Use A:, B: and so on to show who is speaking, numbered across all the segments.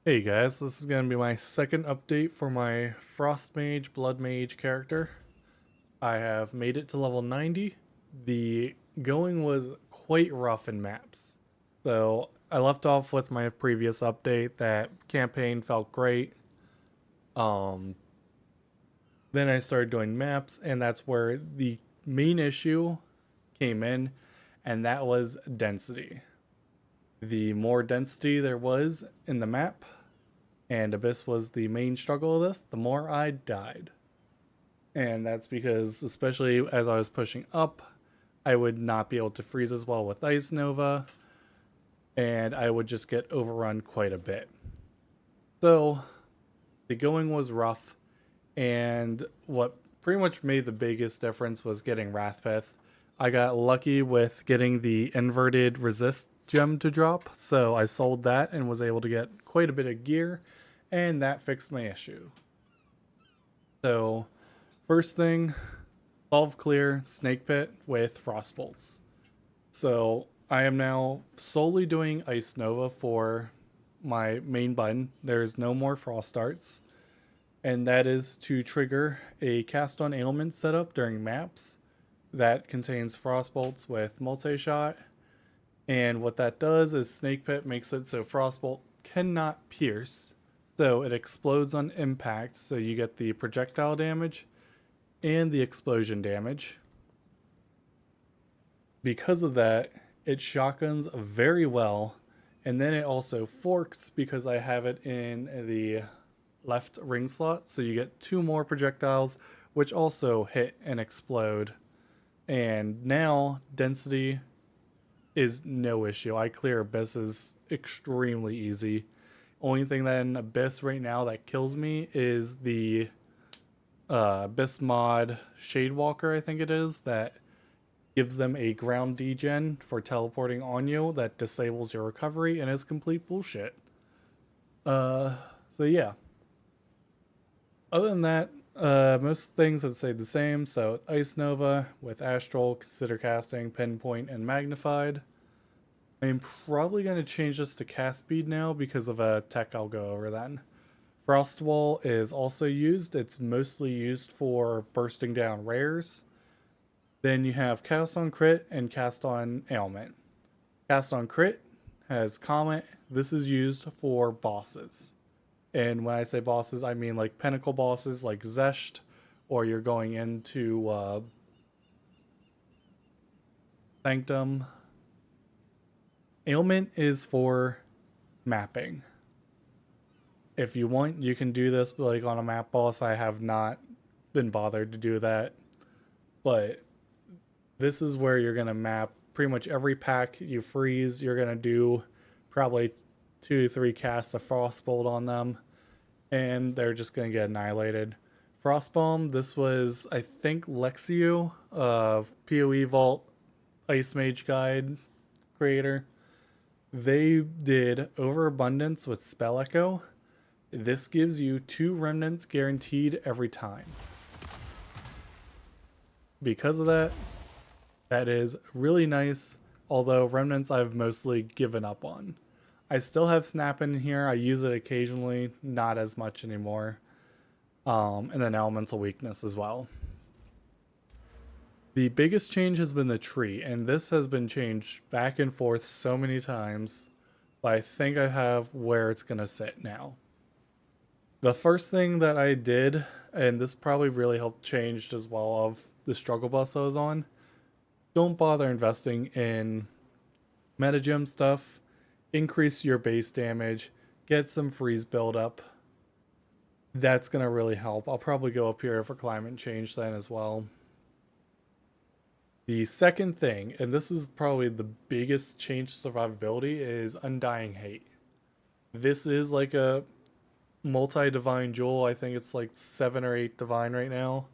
A: Hey guys, this is going to be my second update for my Frost Mage, Blood Mage character. I have made it to level 90. The going was quite rough in maps. So I left off with my previous update that campaign felt great. Um, then I started doing maps, and that's where the main issue came in, and that was density. The more density there was in the map, and Abyss was the main struggle of this, the more I died. And that's because, especially as I was pushing up, I would not be able to freeze as well with Ice Nova, and I would just get overrun quite a bit. So, the going was rough, and what pretty much made the biggest difference was getting Wrathpith. I got lucky with getting the inverted resist gem to drop, so I sold that and was able to get quite a bit of gear, and that fixed my issue. So, first thing, solve clear Snakepit with Frostbolts. So, I am now solely doing Ice Nova for my main button. There's no more Frost Darts, and that is to trigger a cast on ailment setup during maps that contains Frostbolts with multi-shot. And what that does is Snakepit makes it so Frostbolt cannot pierce, so it explodes on impact, so you get the projectile damage and the explosion damage. Because of that, it shotguns very well, and then it also forks because I have it in the left ring slot, so you get two more projectiles, which also hit and explode. And now density is no issue. I clear Abyss extremely easy. Only thing that in Abyss right now that kills me is the Abyss mod Shadewalker, I think it is, that gives them a ground degen for teleporting on you that disables your recovery and is complete bullshit. So yeah. Other than that, most things have stayed the same. So Ice Nova with Astral, Consider Casting, Pinpoint, and Magnified. I'm probably going to change this to cast speed now because of a tech I'll go over then. Frost Wall is also used. It's mostly used for bursting down rares. Then you have Cast on Crit and Cast on Ailment. Cast on Crit has Comet. This is used for bosses. And when I say bosses, I mean like pinnacle bosses like Zesht, or you're going into Sanctum. Ailment is for mapping. If you want, you can do this like on a map boss. I have not been bothered to do that. But this is where you're going to map pretty much every pack you freeze. You're going to do probably 2 to 3 casts of Frostbolt on them, and they're just going to get annihilated. Frostbomb, this was, I think, Lexio of PoE Vault Ice Mage Guide creator. They did Overabundance with Spell Echo. This gives you 2 remnants guaranteed every time. Because of that, that is really nice, although remnants I've mostly given up on. I still have Snap in here. I use it occasionally, not as much anymore. And then Elemental Weakness as well. The biggest change has been the tree, and this has been changed back and forth so many times, but I think I have where it's going to sit now. The first thing that I did, and this probably really helped change as well of the struggle bus I was on, don't bother investing in metagem stuff. Increase your base damage, get some freeze buildup. That's going to really help. I'll probably go up here for climate change then as well. The second thing, and this is probably the biggest change to survivability, is Undying Hate. This is like a multi-divine jewel. I think it's like 7 or 8 divine right now.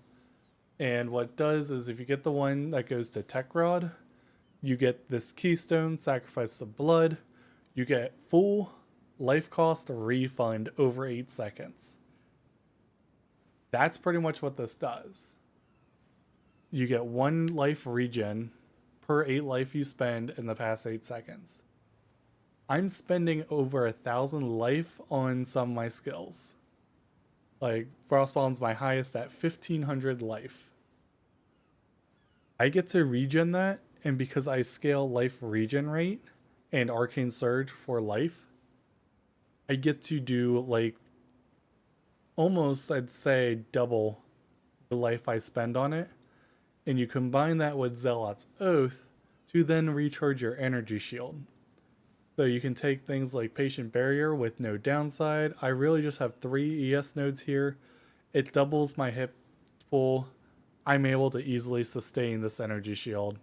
A: And what it does is if you get the one that goes to Tekrod, you get this keystone, Sacrifice of Blood. You get full life cost refund over 8 seconds. That's pretty much what this does. You get 1 life regen per 8 life you spend in the past 8 seconds. I'm spending over 1,000 life on some of my skills. Like, Frostbomb's my highest at 1,500 life. I get to regen that, and because I scale life regen rate and Arcane Surge for life, I get to do, like, almost, I'd say, double the life I spend on it. And you combine that with Zealot's Oath to then recharge your energy shield. So you can take things like Patient Barrier with no downside. I really just have 3 ES nodes here. It doubles my hit pool. I'm able to easily sustain this energy shield.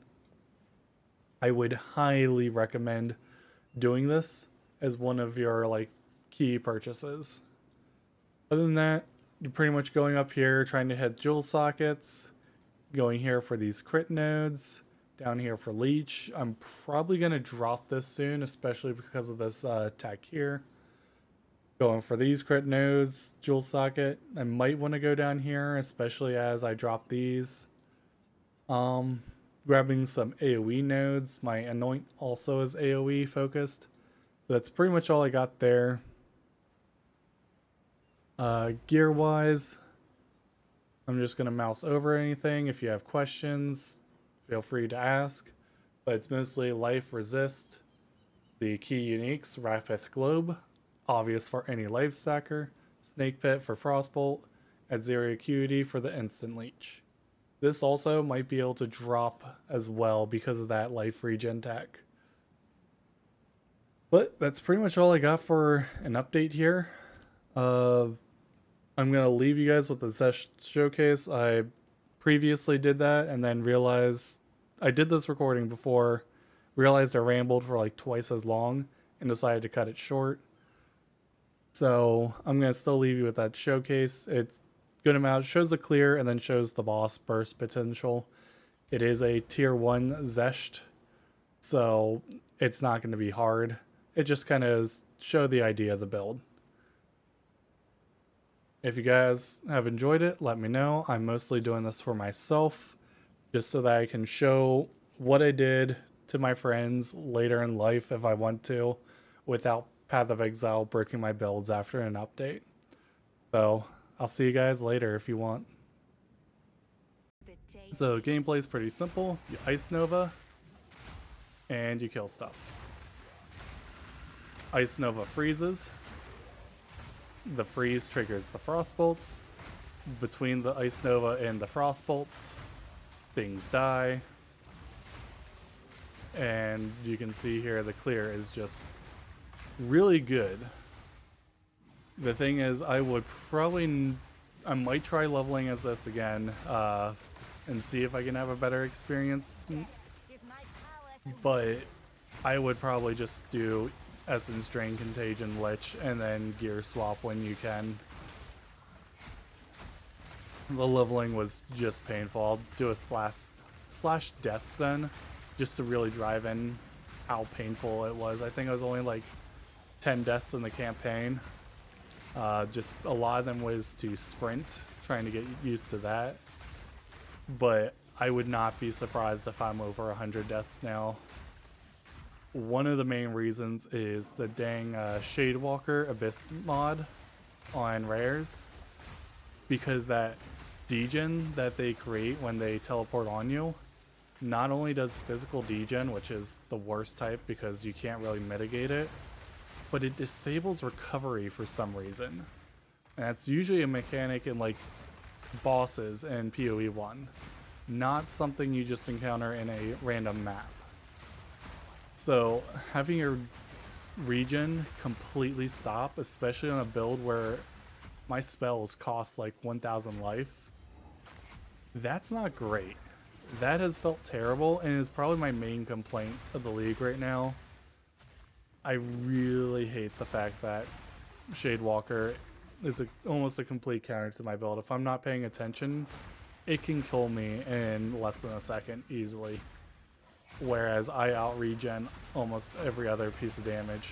A: I would highly recommend doing this as one of your like key purchases. Other than that, you're pretty much going up here trying to hit jewel sockets, going here for these crit nodes, down here for leech. I'm probably going to drop this soon, especially because of this tech here. Going for these crit nodes, jewel socket. I might want to go down here, especially as I drop these. Grabbing some AoE nodes. My anoint also is AoE focused. So that's pretty much all I got there. Gear wise, I'm just going to mouse over anything. If you have questions, feel free to ask, but it's mostly life resist, the key uniques, Rapith Globe, obvious for any life stacker, Snakepit for Frostbolt, at 0 acuity for the instant leech. This also might be able to drop as well because of that life regen tech. But that's pretty much all I got for an update here. I'm going to leave you guys with the Zesh showcase. I previously did that and then realized I did this recording before, realized I rambled for like twice as long and decided to cut it short. So I'm going to still leave you with that showcase. It's good amount, shows the clear and then shows the boss burst potential. It is a tier 1 Zesht, so it's not going to be hard. It just kind of show the idea of the build. If you guys have enjoyed it, let me know. I'm mostly doing this for myself, just so that I can show what I did to my friends later in life if I want to, without Path of Exile breaking my builds after an update. So I'll see you guys later if you want. So gameplay is pretty simple. You Ice Nova, and you kill stuff. Ice Nova freezes. The freeze triggers the Frostbolts. Between the Ice Nova and the Frostbolts, things die. And you can see here the clear is just really good. The thing is, I might try leveling as this again and see if I can have a better experience. But I would probably just do Essence Drain, Contagion, Lich, and then gear swap when you can. The leveling was just painful. I'll do a slash deaths then, just to really drive in how painful it was. I think I was only like 10 deaths in the campaign. Just a lot of them was to sprint, trying to get used to that. But I would not be surprised if I'm over 100 deaths now. One of the main reasons is the dang Shadewalker Abyss mod on rares, because that degen that they create when they teleport on you not only does physical degen, which is the worst type because you can't really mitigate it, but it disables recovery for some reason. And that's usually a mechanic in like bosses in PoE 1, not something you just encounter in a random map. So having your regen completely stop, especially on a build where my spells cost like 1,000 life, that's not great. That has felt terrible and is probably my main complaint of the league right now. I really hate the fact that Shadewalker is almost a complete counter to my build. If I'm not paying attention, it can kill me in less than a second easily. Whereas I out-regen almost every other piece of damage.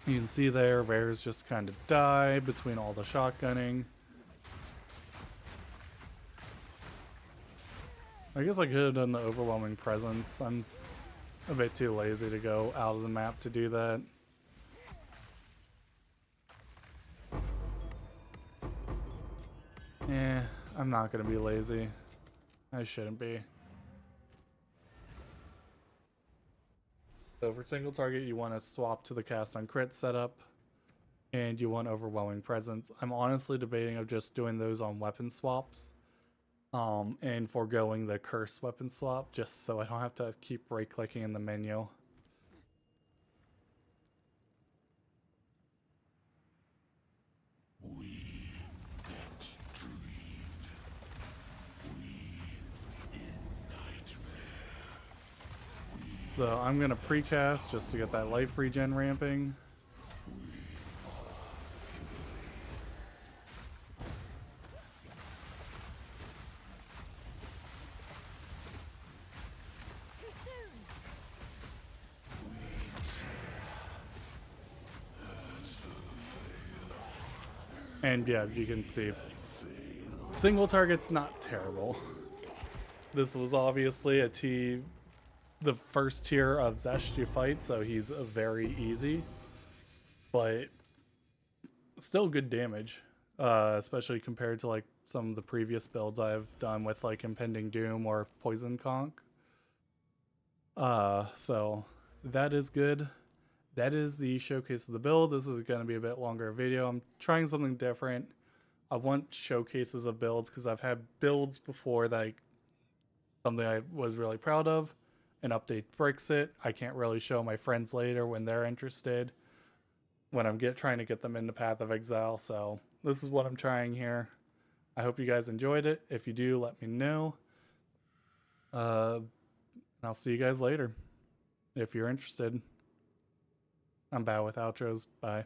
A: You can see there, rares just kind of die between all the shotgunning. I guess I could have done the overwhelming presence. I'm a bit too lazy to go out of the map to do that. I'm not gonna be lazy. I shouldn't be. So for single target, you want to swap to the cast on crit setup, and you want overwhelming presence. I'm honestly debating of just doing those on weapon swaps, and foregoing the curse weapon swap, just so I don't have to keep right clicking in the menu. So I'm gonna precast just to get that life regen ramping. And yeah, you can see single target's not terrible. This was obviously the first tier of Zesh you fight, so he's very easy, but still good damage, especially compared to like some of the previous builds I've done with like Impending Doom or Poison Conch. So that is good. That is the showcase of the build. This is going to be a bit longer video. I'm trying something different. I want showcases of builds because I've had builds before that something I was really proud of. An update breaks it. I can't really show my friends later when they're interested, when I'm trying to get them into Path of Exile. So this is what I'm trying here. I hope you guys enjoyed it. If you do, let me know. And I'll see you guys later if you're interested. I'm bad with outros. Bye.